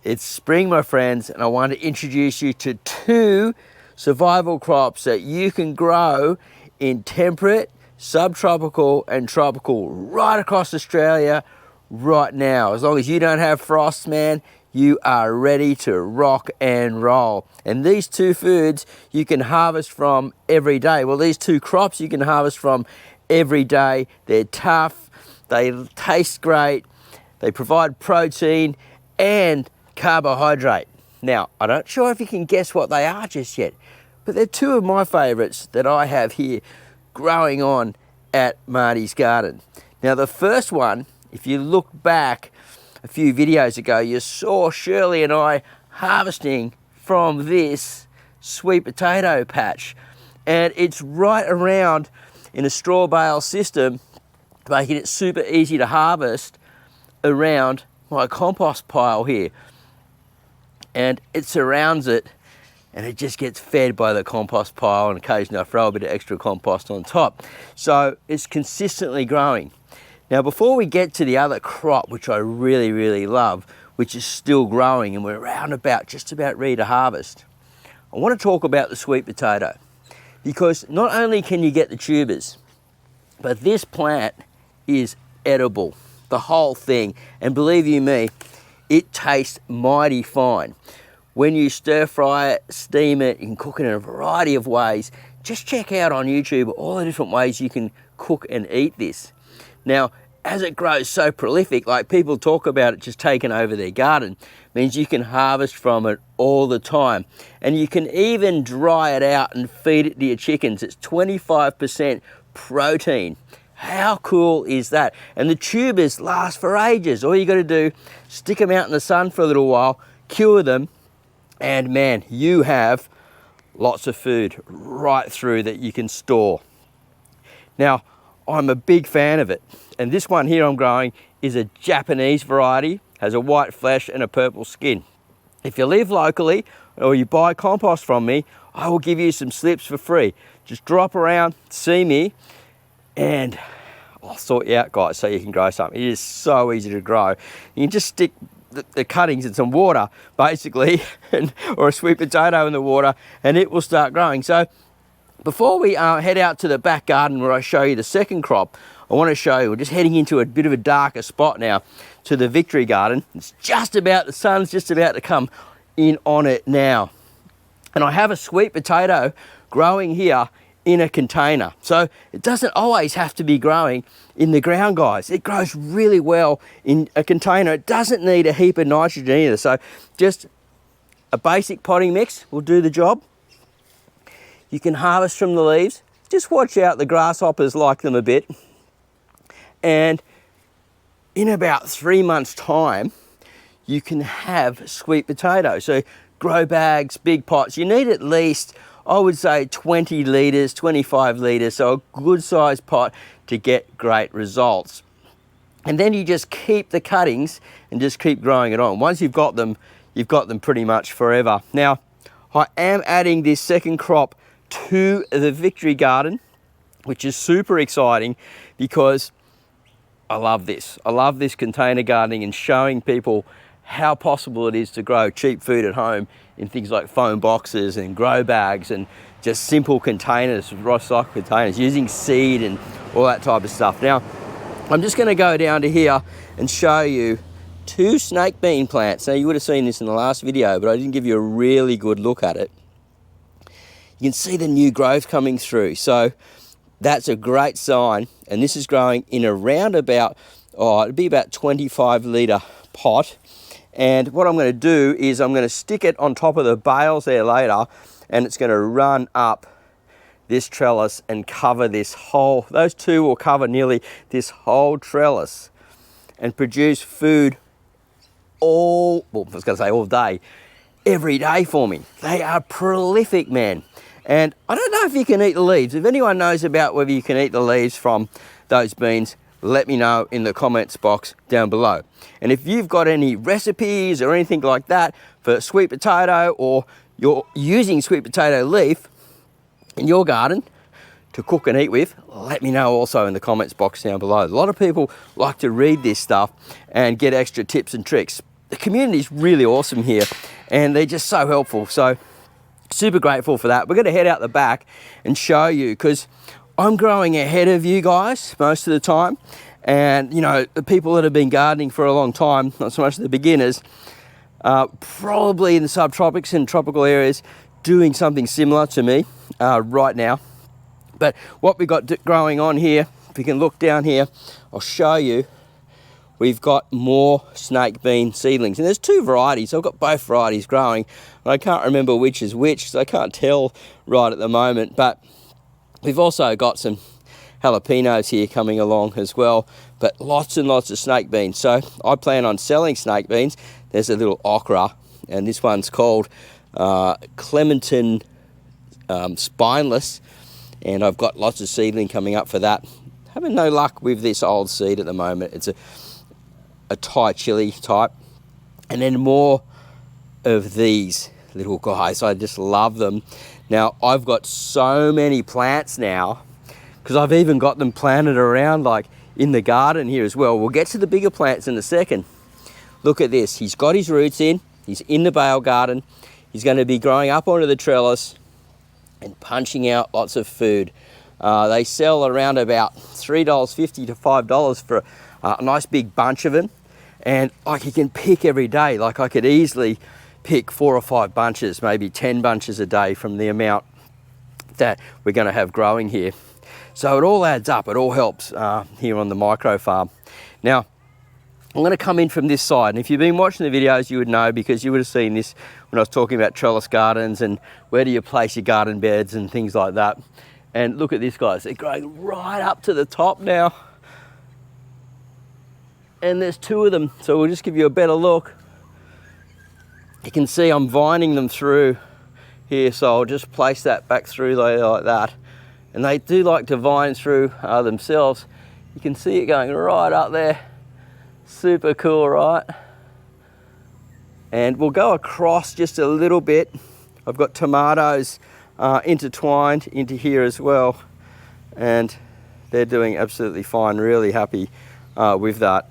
It's spring, my friends, and I want to introduce you to two survival crops that you can grow in temperate, subtropical and tropical right across Australia right now. As long as you don't have frost, man, you are ready to rock and roll. And these two foods you can harvest from every day. Well, these two crops you can harvest from every day. They're tough, they taste great, they provide protein and carbohydrate. Now, I'm not sure if you can guess what they are just yet, but they're two of my favorites that I have here growing on at Marty's garden. Now, the first one, if you look back a few videos ago, you saw Shirley and I harvesting from this sweet potato patch, and it's right around in a straw bale system, making it super easy to harvest around my compost pile here. And it surrounds it, and it just gets fed by the compost pile, and occasionally I throw a bit of extra compost on top. So it's consistently growing. Now, before we get to the other crop, which I really love, which is still growing, and we're around about, just about ready to harvest, I want to talk about the sweet potato, because not only can you get the tubers, but this plant is edible, the whole thing. And believe you me, it tastes mighty fine. When you stir fry it, steam it, you can cook it in a variety of ways. Just check out on YouTube all the different ways you can cook and eat this. Now, as it grows so prolific, like people talk about it just taking over their garden, means you can harvest from it all the time. And you can even dry it out and feed it to your chickens. It's 25% protein. How cool is that? And the tubers last for ages. All you got to do, stick them out in the sun for a little while, cure them, and man, you have lots of food right through that you can store. Now, I'm a big fan of it. And this one here I'm growing is a Japanese variety, has a white flesh and a purple skin. If you live locally or you buy compost from me, I will give you some slips for free. Just drop around, see me, and I'll sort you out, guys, so you can grow something. It is so easy to grow. You can just stick the cuttings in some water, basically, or a sweet potato in the water, and it will start growing. So before we head out to the back garden where I show you the second crop, I want to show you, we're just heading into a bit of a darker spot now, to the Victory garden. It's just about, the sun's just about to come in on it now. And I have a sweet potato growing here in a container. So it doesn't always have to be growing in the ground, guys. It grows really well in a container. It doesn't need a heap of nitrogen either. So just a basic potting mix will do the job. You can harvest from the leaves. Just watch out, the grasshoppers like them a bit. And in about 3 months' time, you can have sweet potatoes. So grow bags, big pots. You need at least, I would say, 20 litres, 25 litres, so a good sized pot to get great results. And then you just keep the cuttings and just keep growing it on. Once you've got them pretty much forever. Now, I am adding this second crop to the Victory garden, which is super exciting because I love this. I love this container gardening and showing people how possible it is to grow cheap food at home in things like foam boxes and grow bags and just simple containers, recycled containers, using seed and all that type of stuff. Now, I'm just going to go down to here and show you two snake bean plants. Now, you would have seen this in the last video, but I didn't give you a really good look at it. You can see the new growth coming through. So that's a great sign. And this is growing in around about, it'll be about 25 litre pot. And what I'm going to do is I'm going to stick it on top of the bales there later, and it's going to run up this trellis and cover this whole, those two will cover nearly this whole trellis and produce food all day, every day for me. They are prolific, man. And I don't know if you can eat the leaves. If anyone knows about whether you can eat the leaves from those beans, let me know in the comments box down below. And if you've got any recipes or anything like that for sweet potato, or you're using sweet potato leaf in your garden to cook and eat with, let me know also in the comments box down below. A lot of people like to read this stuff and get extra tips and tricks. the community is really awesome here, and they're just so helpful. So super grateful for that. We're going to head out the back and show you, because I'm growing ahead of you guys most of the time. And, you know, the people that have been gardening for a long time, not so much the beginners, probably in the subtropics and tropical areas, doing something similar to me right now. But what we've got growing on here, if you can look down here, I'll show you. We've got more snake bean seedlings, and there's two varieties. I've got both varieties growing, and I can't remember which is which, so I can't tell right at the moment. But we've also got some jalapenos here coming along as well, but lots and lots of snake beans. So I plan on selling snake beans. There's a little okra, and this one's called Clementine Spineless, and I've got lots of seedling coming up for that. Having no luck with this old seed at the moment. It's a Thai chili type, and then more of these little guys. I just love them. Now I've got so many plants now, because I've even got them planted around like in the garden here as well. We'll get to the bigger plants in a second. Look at this. He's got his roots in. He's in the bale garden. He's going to be growing up onto the trellis and punching out lots of food. They sell around about $3.50 to $5 for a nice big bunch of them. And like you can pick every day. Like I could easily pick 4 or 5 bunches, maybe 10 bunches a day from the amount that we're going to have growing here. So it all adds up. It all helps here on the micro farm. Now, I'm going to come in from this side, and if you've been watching the videos, you would know, because you would have seen this when I was talking about trellis gardens and where do you place your garden beds and things like that. And look at this, guys. They're growing right up to the top now. And there's 2 of them, so we'll just give you a better look. You can see I'm vining them through here, so I'll just place that back through there like that. And they do like to vine through themselves. You can see it going right up there. Super cool, right? And we'll go across just a little bit. I've got tomatoes intertwined into here as well, and they're doing absolutely fine. Really happy with that.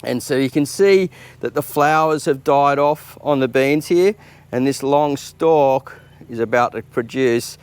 And so you can see that the flowers have died off on the beans here, and this long stalk is about to produce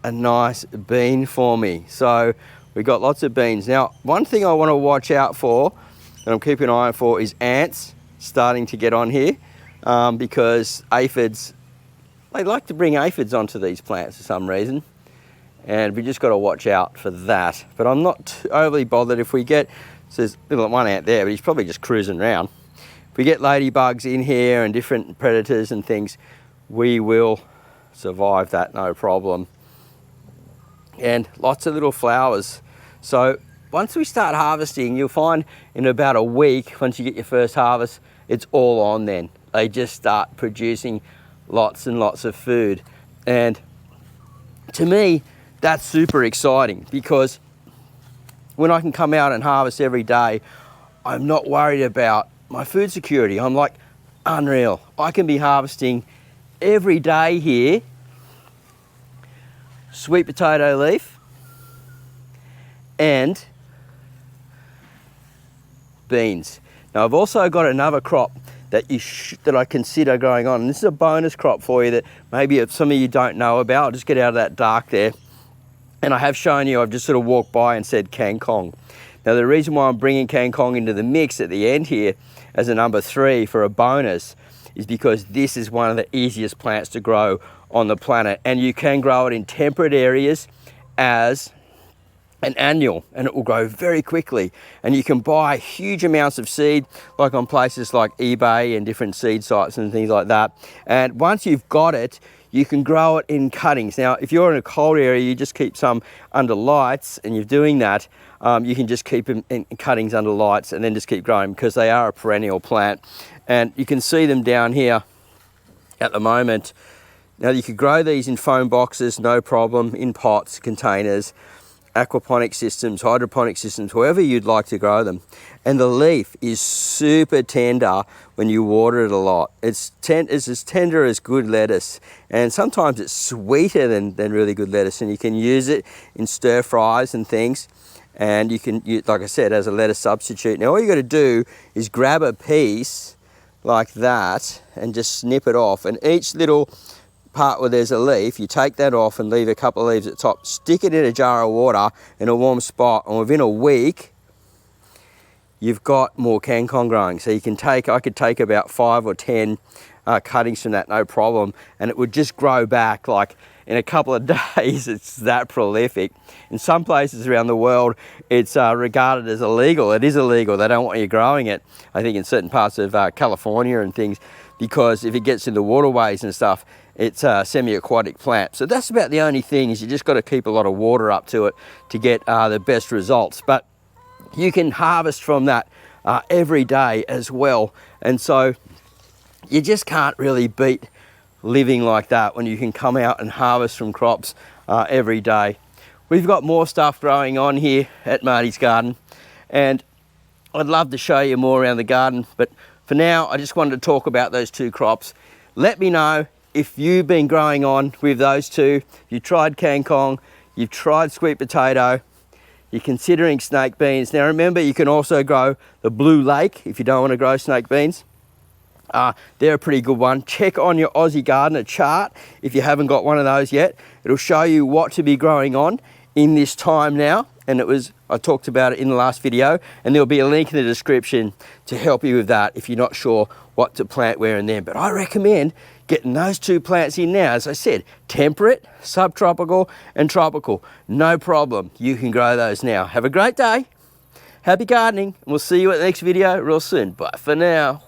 a nice bean for me. So we've got lots of beans. Now, one thing I want to watch out for, and I'm keeping an eye for, is ants starting to get on here, because aphids, they like to bring aphids onto these plants for some reason, and we just got to watch out for that. But I'm not overly bothered if we get, so there's little one ant there, but he's probably just cruising around. If we get ladybugs in here and different predators and things, we will survive that, no problem. And lots of little flowers. So once we start harvesting, you'll find in about a week, once you get your first harvest, it's all on then. They just start producing lots and lots of food. And to me, that's super exciting, because when I can come out and harvest every day, I'm not worried about my food security. I'm like, unreal. I can be harvesting every day here, sweet potato leaf and beans. Now I've also got another crop that that I consider growing on, and this is a bonus crop for you that maybe some of you don't know about. I'll just get out of that dark there. And I have shown you, I've just sort of walked by and said kangkong. Now the reason why I'm bringing kangkong into the mix at the end here as a number 3 for a bonus is because this is one of the easiest plants to grow on the planet, and you can grow it in temperate areas as an annual, and it will grow very quickly. And you can buy huge amounts of seed, like on places like eBay and different seed sites and things like that. And once you've got it, you can grow it in cuttings. Now, if you're in a cold area, you just keep some under lights, and you're doing that, you can just keep them in cuttings under lights and then just keep growing, because they are a perennial plant. And you can see them down here at the moment. Now, you could grow these in foam boxes, no problem, in pots, containers, aquaponic systems, hydroponic systems, wherever you'd like to grow them. And the leaf is super tender when you water it a lot. It's as tender as good lettuce, and sometimes it's sweeter than really good lettuce, and you can use it in stir fries and things, and you can, like I said, as a lettuce substitute. Now all you got to do is grab a piece like that and just snip it off, and each little part where there's a leaf, you take that off and leave a couple of leaves at the top, stick it in a jar of water in a warm spot, and within a week you've got more Kangkong growing. So you can take, I could take about 5 or 10 cuttings from that, no problem, and it would just grow back like in a couple of days. It's that prolific. In some places around the world, it's regarded as illegal. It is illegal. They don't want you growing it, I think in certain parts of California and things, because if it gets in the waterways and stuff, it's a semi-aquatic plant. So that's about the only thing, is you just got to keep a lot of water up to it to get the best results. But you can harvest from that every day as well. And so you just can't really beat living like that when you can come out and harvest from crops every day. We've got more stuff growing on here at Marty's garden, and I'd love to show you more around the garden, but for now I just wanted to talk about those 2 crops. Let me know if you've been growing on with those 2, you tried Kangkong, you've tried sweet potato, you're considering snake beans. Now remember, you can also grow the blue lake if you don't want to grow snake beans. They're a pretty good one. Check on your Aussie gardener chart if you haven't got one of those yet. It'll show you what to be growing on in this time now, and I talked about it in the last video, and there'll be a link in the description to help you with that if you're not sure what to plant where and then. But I recommend getting those 2 plants in now. As I said, temperate, subtropical and tropical, no problem. You can grow those now. Have a great day, happy gardening, and we'll see you at the next video real soon. Bye for now.